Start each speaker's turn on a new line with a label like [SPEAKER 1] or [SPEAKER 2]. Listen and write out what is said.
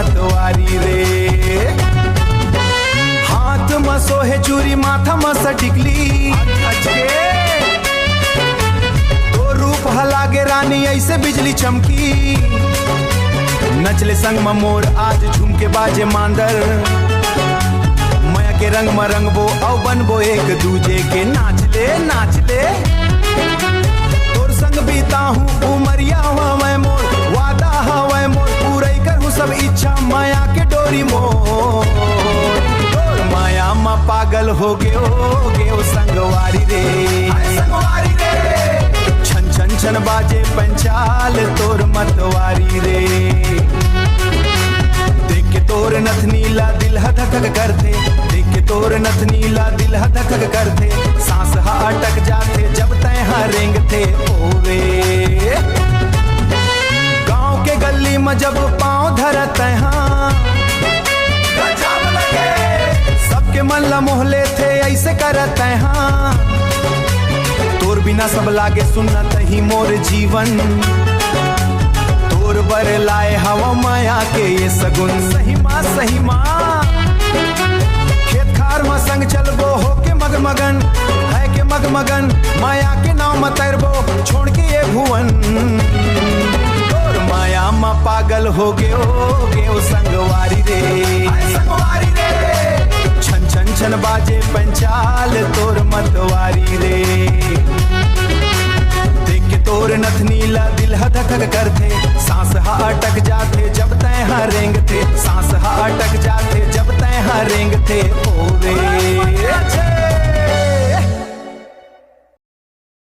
[SPEAKER 1] मतवारी रे। हाथ में सोहे चूरी माथा में सटिकली तो रूप हलागे रानी ऐसे बिजली चमकी। नचले संग में मोर आज झुमके बाजे मांदर, माया के रंग में रंगबो औ बनबो एक दूजे के। नाच ले तोर संग बीता हूँ उमरिया हवै मोर, वादा हवै मोर पूरे करूँ सब इच्छा माया के डोरी मोर। तोर माया में पागल हो गयो संगवारी रे। छन छन छन बाजे पंचाल तोर मतवारी रे। देख के तोर नथ नीला दिल धक करते, देख के तोर नथ नीला दिल धक करते। सांस हा अटक जाते जब तय हा रेंग थे ओवे। गांव के गली में जब पांव धरत हाँ, सबके मन ला मोहले थे ऐसे करत हाँ। तोर बिना सब लागे सुनत ही मोर जीवन, तोर बर लाए हवा माया के ये सगुन। सही माँ खेत खार में संग चलबो हो के मगमगन, है के मगमगन माया के नाव में तैरबो छोड़ के ये भुवन। तोर माया में पागल हो गयो संगवारी रे। छन छन छन बाजे पंचाल तोर मतवारी रे।